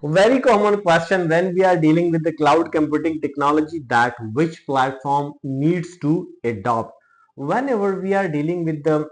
Very common question when we are dealing with the cloud computing technology, that which platform needs to adopt. Whenever we are dealing with the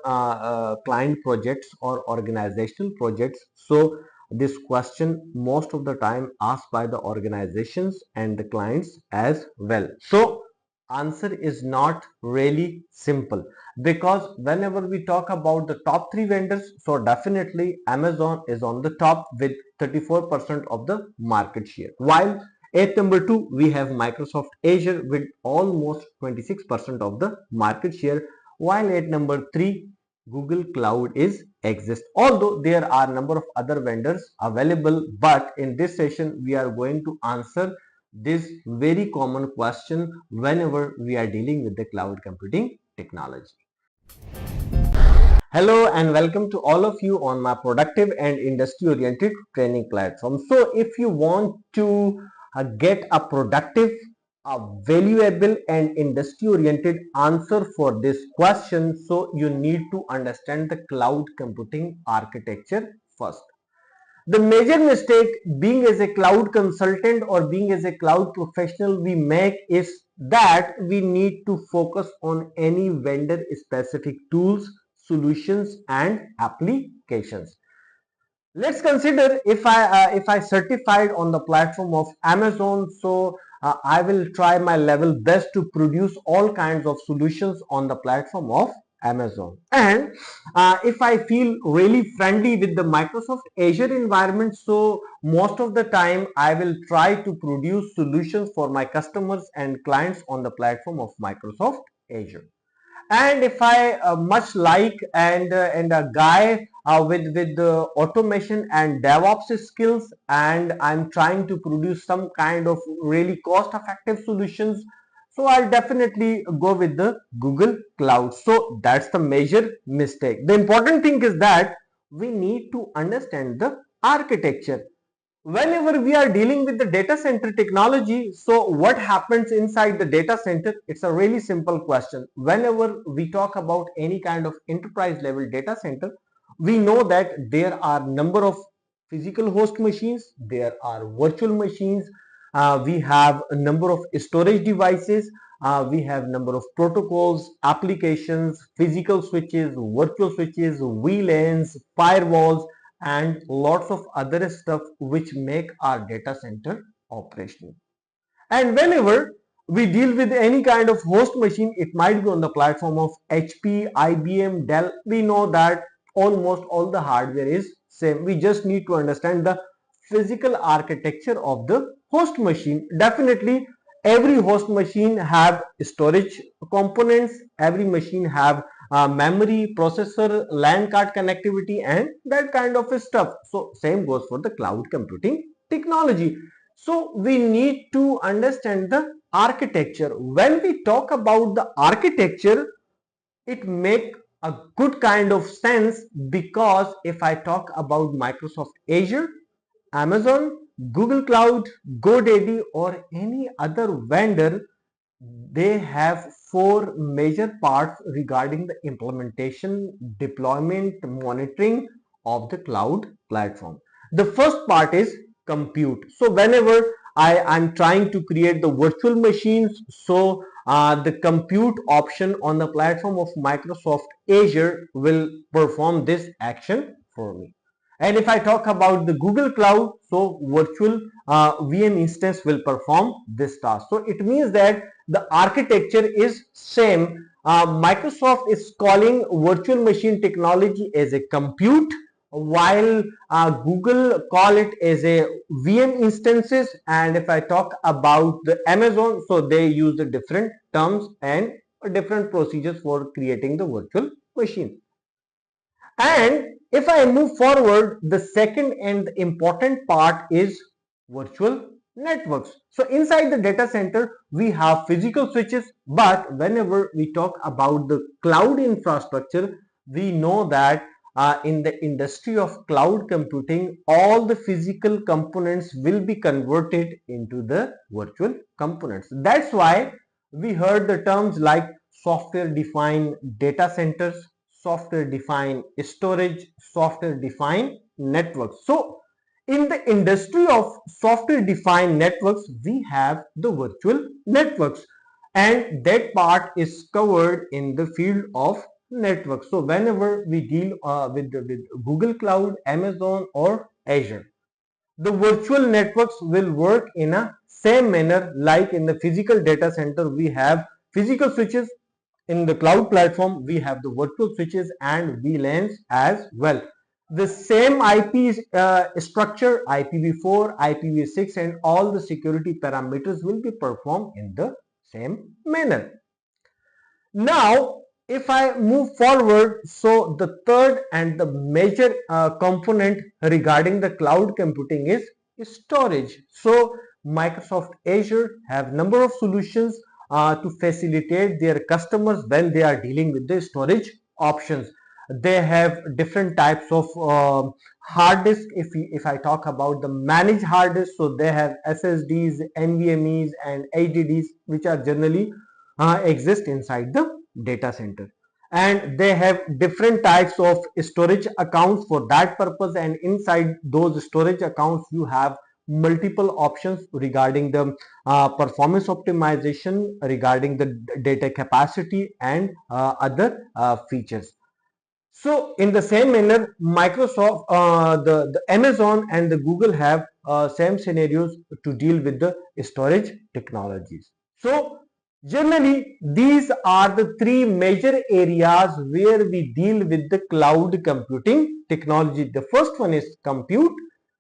client projects or organizational projects, so this question most of the time asked by the organizations and the clients as well. So answer is not really simple, because whenever we talk about the top three vendors, so definitely Amazon is on the top with 34% of the market share, while at number 2 we have Microsoft Azure with almost 26% of the market share, while at number 3 Google Cloud is exist. Although there are number of other vendors available, but in this session we are going to answer this very common question whenever we are dealing with the cloud computing technology. Hello and welcome to all of you on my productive and industry oriented training platform. So if you want to get a productive, a valuable and industry oriented answer for this question, so you need to understand the cloud computing architecture first. The major mistake being as a cloud consultant or being as a cloud professional we make is that we need to focus on any vendor specific tools, solutions and applications. Let's consider if I certified on the platform of Amazon, so I will try my level best to produce all kinds of solutions on the platform of Amazon. And if I feel really friendly with the Microsoft Azure environment, so most of the time I will try to produce solutions for my customers and clients on the platform of Microsoft Azure. And if I much like and a guy with the automation and DevOps skills, and I'm trying to produce some kind of really cost effective solutions, so I'll definitely go with the Google Cloud. So that's the major mistake. The important thing is that we need to understand the architecture. Whenever we are dealing with the data center technology, so what happens inside the data center? It's a really simple question. Whenever we talk about any kind of enterprise level data center, we know that there are number of physical host machines, there are virtual machines, we have a number of storage devices, we have number of protocols, applications, physical switches, virtual switches, VLANs, firewalls, and lots of other stuff which make our data center operational. And whenever we deal with any kind of host machine, it might be on the platform of HP, IBM, Dell. We know that almost all the hardware is same. We just need to understand the physical architecture of the host machine. Definitely every host machine have storage components, every machine have memory, processor, LAN card connectivity and that kind of stuff. So same goes for the cloud computing technology. So we need to understand the architecture. When we talk about the architecture, it make a good kind of sense, because if I talk about Microsoft Azure, Amazon, Google Cloud, GoDaddy or any other vendor, they have four major parts regarding the implementation, deployment, monitoring of the cloud platform. The first part is compute. So whenever I am trying to create the virtual machines, so the compute option on the platform of Microsoft Azure will perform this action for me. And if I talk about the Google Cloud, so virtual VM instance will perform this task. So it means that the architecture is same. Microsoft is calling virtual machine technology as a compute, while Google call it as a VM instances. And if I talk about the Amazon, so they use the different terms and different procedures for creating the virtual machine. And if I move forward, the second and important part is virtual networks. So inside the data center, we have physical switches, but whenever we talk about the cloud infrastructure, we know that in the industry of cloud computing, all the physical components will be converted into the virtual components. That's why we heard the terms like software defined data centers, software defined storage, software defined networks. So In the industry of software defined networks, we have the virtual networks, and that part is covered in the field of networks. So whenever we deal with Google Cloud, Amazon or Azure, the virtual networks will work in a same manner like in the physical data center. We have physical switches. In the cloud platform, we have the virtual switches and VLANs as well. The same IP structure, IPv4, IPv6, and all the security parameters will be performed in the same manner. Now, if I move forward, so the third and the major component regarding the cloud computing is storage. So Microsoft Azure have number of solutions to facilitate their customers when they are dealing with the storage options. They have different types of hard disk. If I talk about the managed hard disk, so they have SSDs, NVMe's, and HDDs, which are generally exist inside the data center, and they have different types of storage accounts for that purpose, and inside those storage accounts you have multiple options regarding the performance optimization, regarding the data capacity, and other features. So in the same manner, Microsoft, the Amazon and the Google have same scenarios to deal with the storage technologies. So generally, these are the three major areas where we deal with the cloud computing technology. The first one is compute,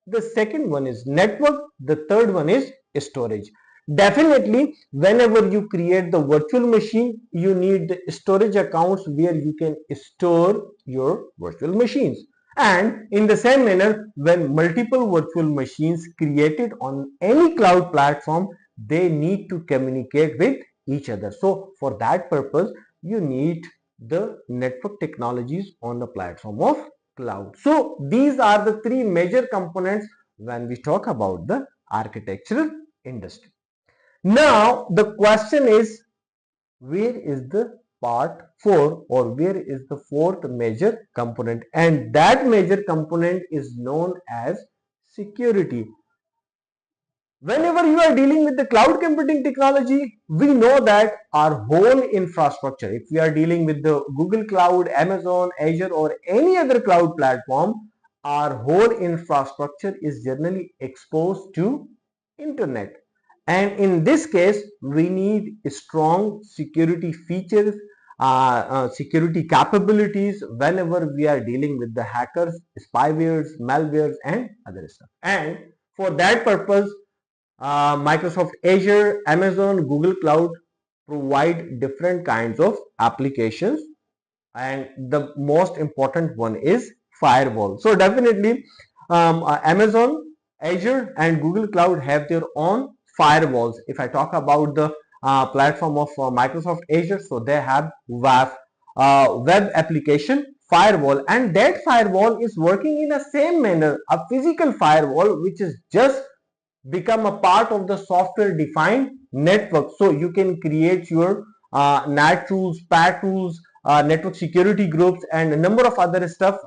the second one is network, the third one is storage. Definitely, whenever you create the virtual machine, you need the storage accounts where you can store your virtual machines. And in the same manner, when multiple virtual machines created on any cloud platform, they need to communicate with each other. So for that purpose, you need the network technologies on the platform of cloud. So these are the three major components when we talk about the architectural industry. Now the question is, where is the part 4, or where is the fourth major component? And that major component is known as security. Whenever you are dealing with the cloud computing technology, we know that our whole infrastructure, if we are dealing with the Google Cloud, Amazon, Azure, or any other cloud platform, our whole infrastructure is generally exposed to internet. And in this case, we need strong security features, security capabilities whenever we are dealing with the hackers, spywares, malwares, and other stuff. And for that purpose, Microsoft Azure, Amazon, Google Cloud provide different kinds of applications, and the most important one is firewall. So definitely, Amazon, Azure, and Google Cloud have their own firewalls. If I talk about the platform of Microsoft Azure, so they have web application firewall, and that firewall is working in the same manner, a physical firewall which is just become a part of the software defined network. So you can create your NAT rules, PAT rules, network security groups, and a number of other stuff,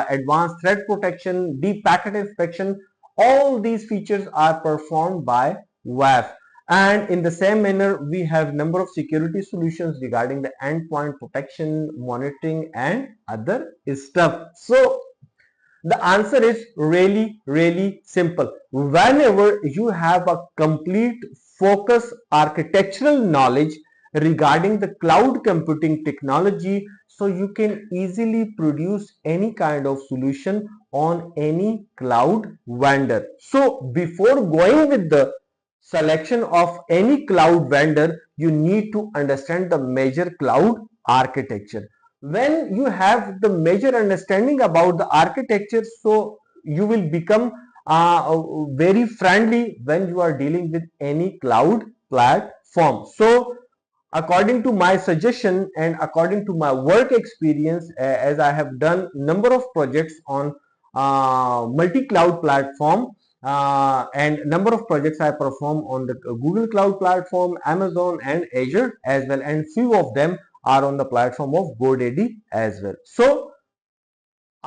advanced threat protection, deep packet inspection. All these features are performed by WAF. And in the same manner, we have number of security solutions regarding the endpoint protection, monitoring, and other stuff. So the answer is really simple. Whenever you have a complete focus architectural knowledge regarding the cloud computing technology, so you can easily produce any kind of solution on any cloud vendor. So before going with the selection of any cloud vendor, you need to understand the major cloud architecture. When you have the major understanding about the architecture, so you will become very friendly when you are dealing with any cloud platform. So according to my suggestion and according to my work experience, as I have done number of projects on multi-cloud platform, and number of projects I perform on the Google Cloud platform, Amazon, and Azure as well, and few of them are on the platform of GoDaddy as well. So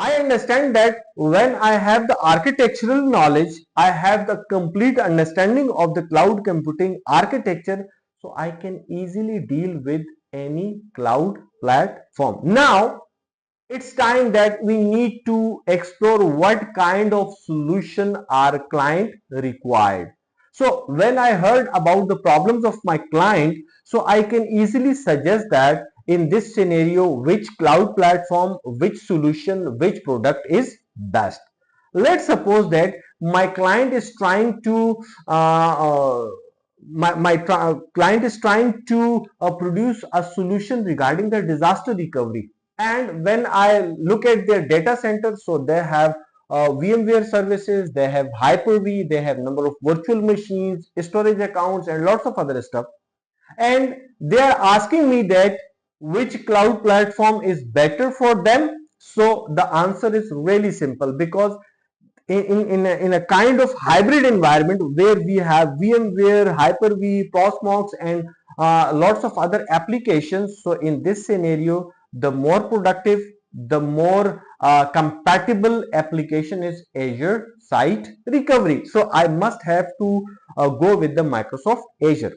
I understand that when I have the architectural knowledge, I have the complete understanding of the cloud computing architecture, so I can easily deal with any cloud platform. Now, it's time that we need to explore what kind of solution our client required. So when I heard about the problems of my client, so I can easily suggest that in this scenario which cloud platform, which solution, which product is best. Let's suppose that my client is trying to uh, uh, client is trying to produce a solution regarding the disaster recovery. And when I look at their data centers, so they have VMware services, they have Hyper-V, they have number of virtual machines, storage accounts, and lots of other stuff. And they are asking me that which cloud platform is better for them. So the answer is really simple, because in a kind of hybrid environment where we have VMware, Hyper-V, Proxmox, and lots of other applications. So in this scenario, the more productive, the more compatible application is Azure Site Recovery. So I must have to go with the Microsoft Azure.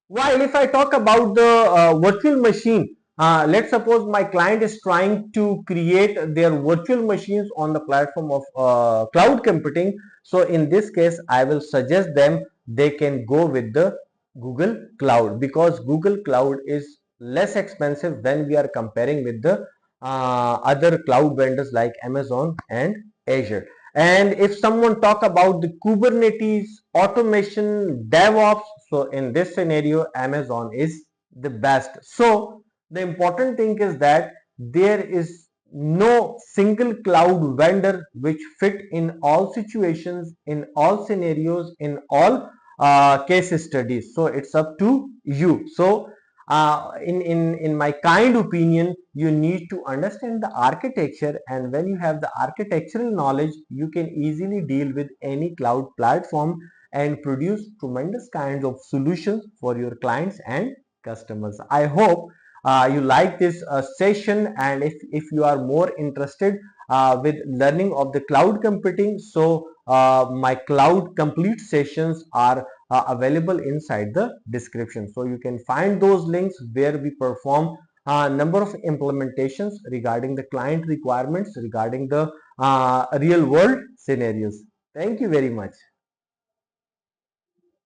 While if I talk about the virtual machine, let's suppose my client is trying to create their virtual machines on the platform of cloud computing. So in this case, I will suggest them they can go with the Google Cloud, because Google Cloud is less expensive when we are comparing with the other cloud vendors like Amazon and Azure. And if someone talk about the Kubernetes, automation, DevOps, so in this scenario, Amazon is the best. So the important thing is that there is no single cloud vendor which fit in all situations, in all scenarios, in all case studies. So it's up to you. So in my kind opinion, you need to understand the architecture, and when you have the architectural knowledge, you can easily deal with any cloud platform and produce tremendous kinds of solutions for your clients and customers. I hope you like this session, and if you are more interested with learning of the cloud computing, so my cloud complete sessions are available inside the description. So you can find those links where we perform a number of implementations regarding the client requirements, regarding the real world scenarios. Thank you very much.